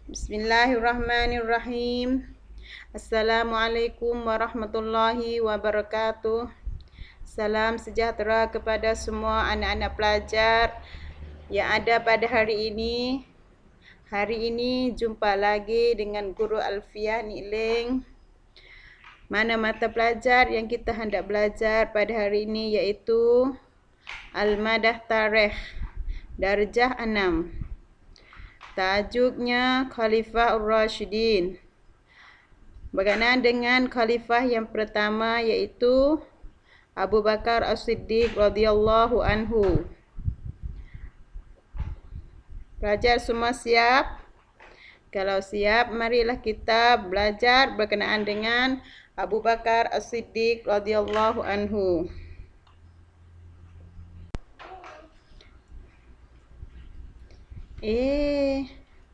Bismillahirrahmanirrahim. Assalamualaikum warahmatullahi wabarakatuh. Salam sejahtera kepada semua anak-anak pelajar yang ada pada hari ini. Hari ini jumpa lagi dengan Guru Alfiah Nikling. Mana mata pelajar yang kita hendak belajar pada hari ini iaitu Al-Madah Tarikh, darjah 6. Tajuknya Khalifah Ar-Rashidin. Berkenaan dengan khalifah yang pertama iaitu Abu Bakar As-Siddiq radhiyallahu anhu. Pelajar semua siap? Kalau siap, marilah kita belajar berkenaan dengan Abu Bakar As-Siddiq radhiyallahu anhu.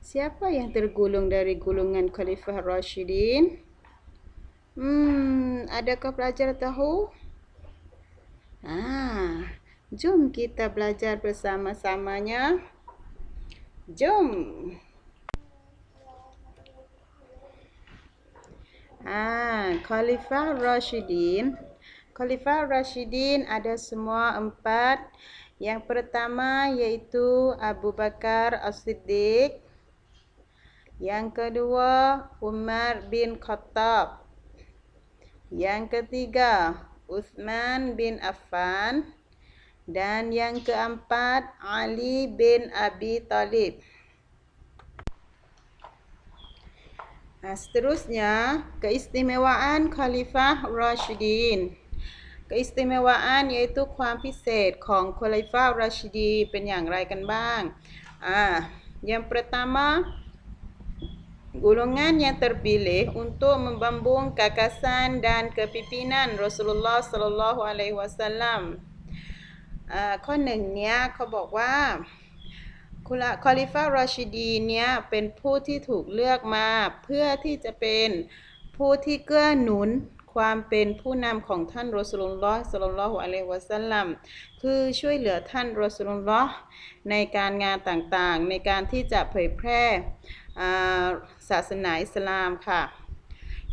Siapa yang tergolong dari golongan Khalifah Rashidin? Adakah pelajar tahu? Jom kita belajar bersama-samanya. Jom. Khalifah Rashidin. Khalifah Rashidin ada semua 4. Yang pertama iaitu Abu Bakar As-Siddiq. Yang kedua Umar bin Khattab. Yang ketiga Uthman bin Affan. Dan yang keempat Ali bin Abi Talib. Seterusnya, keistimewaan Khalifah Rashidin. Keistimewaan iaituความพิเศษของ Khalifah Rashidin เป็นอย่างไรกันบ้าง Yang pertama, golongan yang terpilih untuk membambung gagasan dan kepimpinan Rasulullah sallallahu alaihi wasallam. ข้อ 1 เนี่ยเขาบอกว่าคอลิฟะห์รอชิดีนเนี่ยเป็นผู้ที่ถูกเลือกมาเพื่อที่จะเป็นผู้ที่เกื้อหนุนความเป็นผู้นำของท่านรอซูลุลลอฮ์ ศ็อลลัลลอฮุอะลัยฮิวะซัลลัมคือช่วยเหลือท่านรอซูลุลลอฮ์ในการงานต่างๆในการที่จะเผยแพร่ศาสนาอิสลามค่ะ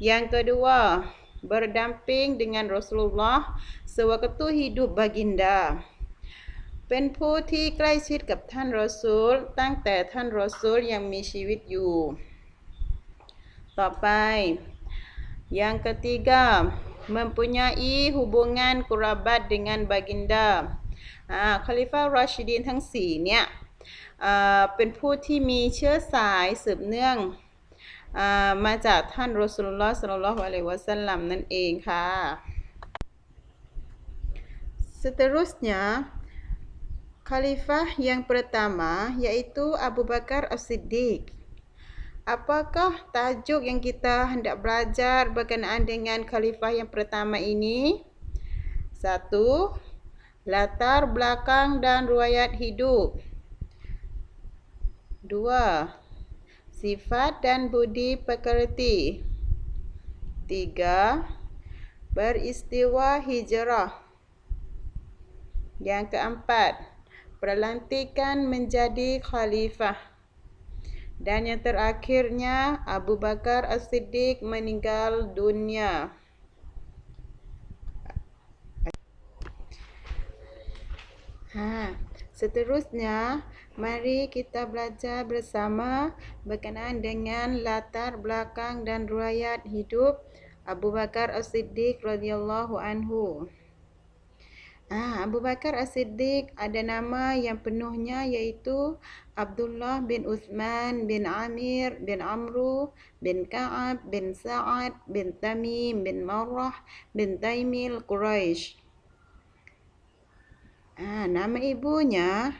Yang kedua, berdamping dengan Rasulullah sewaktu hidup baginda เป็นผู้ที่ใกล้ชิดกับท่านรอซูลตั้งแต่ท่านรอซูลยังมีชีวิตอยู่ ต่อไป Yang ketiga, mempunyai hubungan kerabat dengan baginda. Khalifah Rashidin ทั้ง 4 เนี่ยเป็นผู้ที่มีเชื้อสายสืบเนื่องมาจากท่านรอซูลุลลอฮ์ ศ็อลลัลลอฮุอะลัยฮิวะซัลลัมนั่นเองค่ะ Seterusnya, Khalifah yang pertama iaitu Abu Bakar As-Siddiq. Apakah tajuk yang kita hendak belajar berkenaan dengan khalifah yang pertama ini? 1. Latar belakang dan riwayat hidup. 2. Sifat dan budi pekerti. 3. Peristiwa hijrah. Yang keempat, pelantikan menjadi khalifah. Dan yang terakhirnya, Abu Bakar As-Siddiq meninggal dunia. Seterusnya, mari kita belajar bersama berkenaan dengan latar belakang dan riwayat hidup Abu Bakar As-Siddiq radhiyallahu anhu. Abu Bakar As-Siddiq ada nama yang penuhnya iaitu Abdullah bin Uthman bin Amir bin Amru bin Ka'ab bin Sa'ad bin Tamim bin Marrah bin Taimil Quraisy. Nama ibunya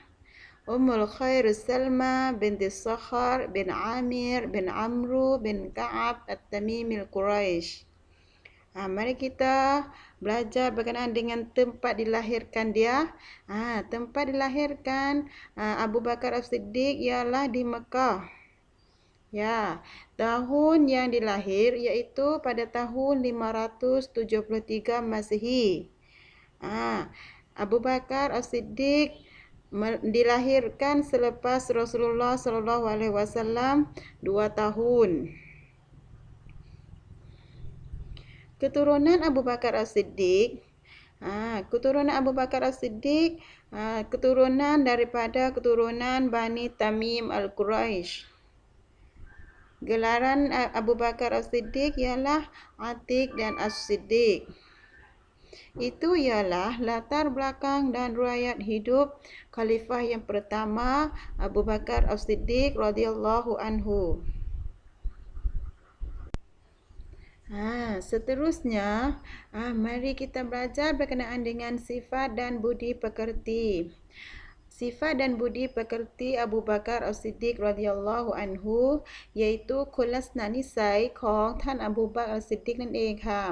Ummul Khair Salma binti Sakhar bin Amir bin Amru bin Ka'ab At-Tamimil Quraisy. Mari kita belajar berkenaan dengan tempat dilahirkan dia. Tempat dilahirkan Abu Bakar As-Siddiq ialah di Mekah. Ya, tahun yang dilahir iaitu pada tahun 573 Masehi. Abu Bakar As-Siddiq dilahirkan selepas Rasulullah sallallahu alaihi wasallam 2 tahun. Keturunan Abu Bakar As-Siddiq, keturunan Abu Bakar As-Siddiq, keturunan daripada keturunan Bani Tamim Al-Quraisy. Gelaran Abu Bakar As-Siddiq ialah Atiq dan As-Siddiq. Itu ialah latar belakang dan riwayat hidup khalifah yang pertama Abu Bakar As-Siddiq radhiyallahu anhu. Seterusnya, mari kita belajar berkenaan dengan sifat dan budi pekerti. Sifat dan budi pekerti Abu Bakar As-Siddiq radhiyallahu anhu iaituคุณลักษณะนิสัยของท่าน Abu Bakar As-Siddiq นั่นเองค่ะ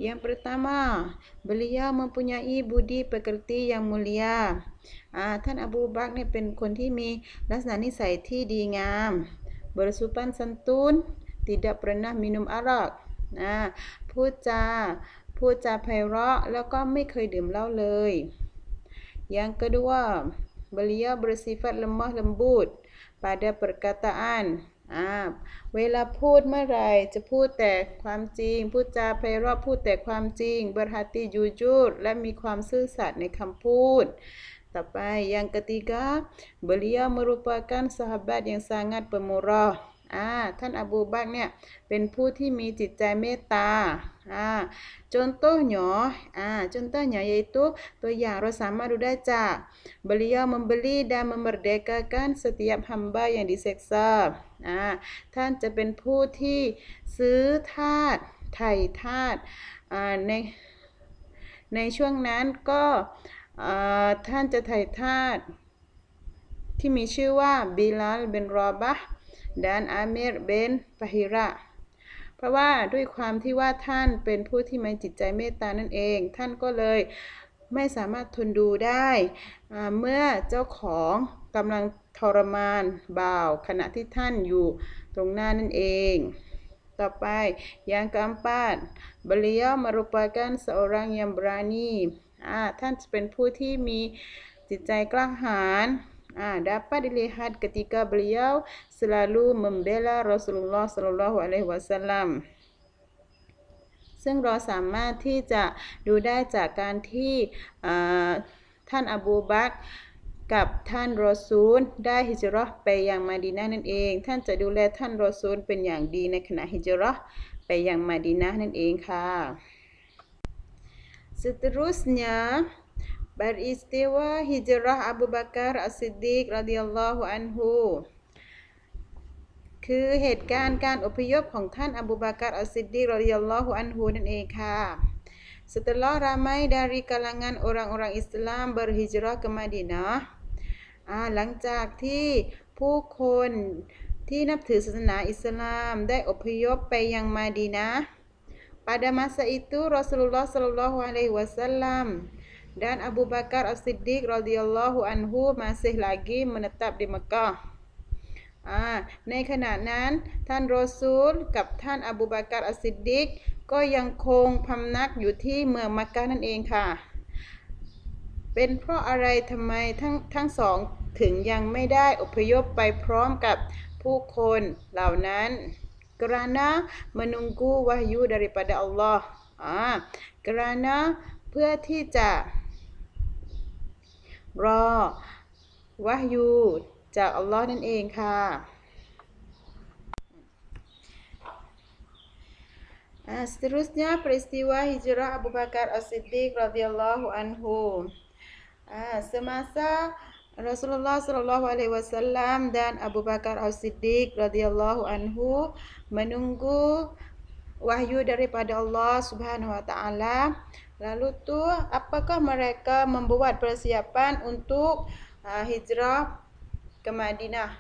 Yang pertama, beliau mempunyai budi pekerti yang mulia. ท่าน Abu Bakar เนี่ยเป็นคนที่มีลักษณะนิสัยที่ดีงาม bersopan santun, tidak pernah minum arak. พูดจาไพเราะแล้วก็ไม่เคยดื่มเหล้าเลย Yang kedua, beliau bersifat lemah lembut pada perkataan. เวลาพูดเมื่อไหร่จะพูดแต่ความจริง พูดจาไพเราะพูดแต่ความจริง berhati jujur และมีความซื่อสัตย์ในคำพูด ต่อไป yang ketiga, beliau merupakan sahabat yang sangat pemurah. ท่าน Abu Bakar เนี่ยเป็นผู้ที่มีจิตใจเมตตา contohnya yaitu ตัวอย่างเราสามารถดูได้จาก beliau membeli dan memerdekakan setiap hamba yang diseksa. ท่านจะเป็นผู้ที่ซื้อทาสไถ่ทาสในช่วงนั้นก็ท่านจะไถ่ทาสที่มีชื่อว่าบิลาลบินรอบะห์dan Amir bin Fahira เพราะว่าด้วยความที่ว่าท่านเป็นผู้ที่มีจิตใจเมตตานั่นเอง ท่านก็เลยไม่สามารถทนดูได้เมื่อเจ้าของกำลังทรมานบ่าวขณะที่ท่านอยู่ตรงหน้านั่นเอง ต่อไป yang keempat, beliau merupakan seorang yang berani. ท่านจะเป็นผู้ที่มีจิตใจกล้าหาญdapat dilihat ketika beliau selalu membela Rasulullah sallallahu alaihi wasallam ซึ่งเราสามารถที่จะดูได้จากการที่ท่านอบูบักรกับท่านรอซูลได้ฮิจเราะห์ไปยังมาดีนะห์นั่นเอง ท่านจะดูแลท่านรอซูลเป็นอย่างดีในขณะฮิจเราะห์ไปยังมาดีนะห์นั่นเองค่ะ Seterusnya, peristiwa hijrah Abu Bakar As-Siddiq radhiyallahu anhu คือเหตุการณ์การอพยพของท่านอบูบักรอัสซิดดีก radhiyallahu anhu นั่นเองค่ะ Setelah ramai dari kalangan orang-orang Islam berhijrah ke Madinah หลังจากที่ผู้คนที่นับถือศาสนาอิสลามได้อพยพไปยังมาดีนะห์ Pada masa itu Rasulullah sallallahu alaihi wasallam dan Abu Bakar As-Siddiq radhiyallahu anhu masih lagi menetap di Mekah ในขณะนั้นท่านรอซูลกับท่านอบูบักรอัสซิดดีกก็ยังคงพำนักอยู่ที่เมืองมักกะห์นั่นเองค่ะ เป็นเพราะอะไรทำไมทั้งสองถึงยังไม่ได้อพยพไปพร้อมกับผู้คนเหล่านั้น Kerana menunggu wahyu daripada Allah Kerana เพื่อที่จะรอวะฮยูจากอัลลอฮ์นั่นเองค่ะ Seterusnya peristiwa hijrah Abu Bakar As-Siddiq radhiyallahu anhu. Semasa Rasulullah sallallahu alaihi wasallam dan Abu Bakar As-Siddiq radhiyallahu anhu menunggu wahyu daripada Allah Subhanahu wa taala. Lalu tu apakah mereka membuat persiapan untuk hijrah ke Madinah?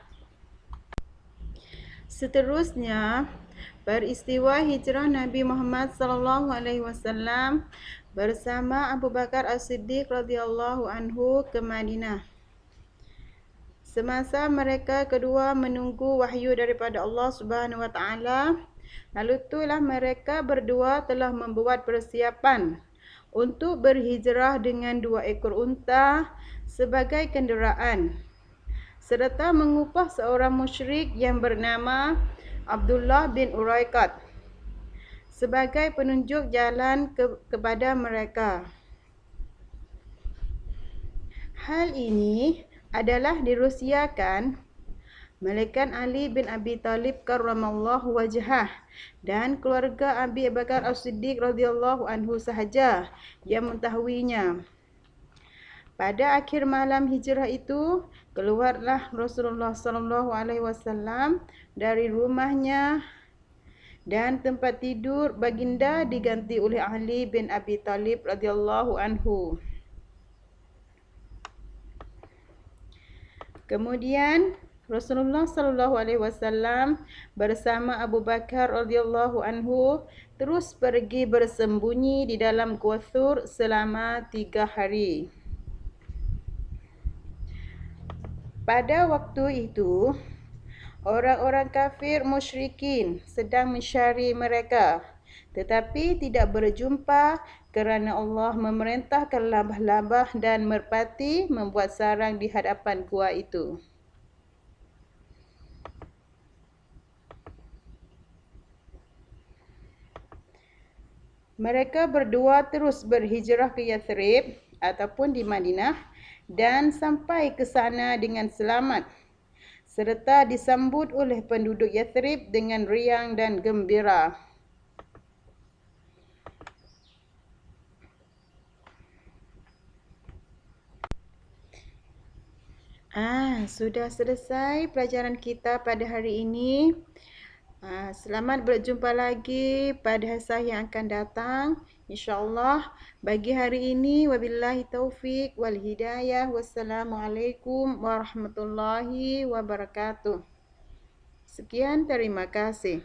Seterusnya peristiwa hijrah Nabi Muhammad sallallahu alaihi wasallam bersama Abu Bakar As-Siddiq radhiyallahu anhu ke Madinah. Semasa mereka kedua menunggu wahyu daripada Allah Subhanahu wa taala, lalu itulah mereka berdua telah membuat persiapan untuk berhijrah dengan 2 ekor unta sebagai kenderaan, serta mengupah seorang musyrik yang bernama Abdullah bin Uraiqat sebagai penunjuk jalan kepada mereka. Hal ini adalah dirahsiakan Malaikat Ali bin Abi Talib karramallahu wajhah dan keluarga Abi Bakar As-Siddiq radhiyallahu anhu sahaja yang mengetahuinya. Pada akhir malam hijrah itu, keluarlah Rasulullah sallallahu alaihi wasallam dari rumahnya dan tempat tidur baginda diganti oleh Ali bin Abi Talib radhiyallahu anhu. Kemudian Rasulullah sallallahu alaihi wasallam bersama Abu Bakar radhiyallahu anhu terus pergi bersembunyi di dalam Gua Thur selama 3 hari. Pada waktu itu, orang-orang kafir musyrikin sedang mencari mereka, tetapi tidak berjumpa kerana Allah memerintahkan labah-labah dan merpati membuat sarang di hadapan gua itu. Mereka berdua terus berhijrah ke Yathrib ataupun di Madinah dan sampai ke sana dengan selamat, serta disambut oleh penduduk Yathrib dengan riang dan gembira. Sudah selesai pelajaran kita pada hari ini. Selamat berjumpa lagi pada hari yang akan datang, insya-Allah. Bagi hari ini, wabillahi taufik wal hidayah. Wassalamualaikum warahmatullahi wabarakatuh. Sekian, terima kasih.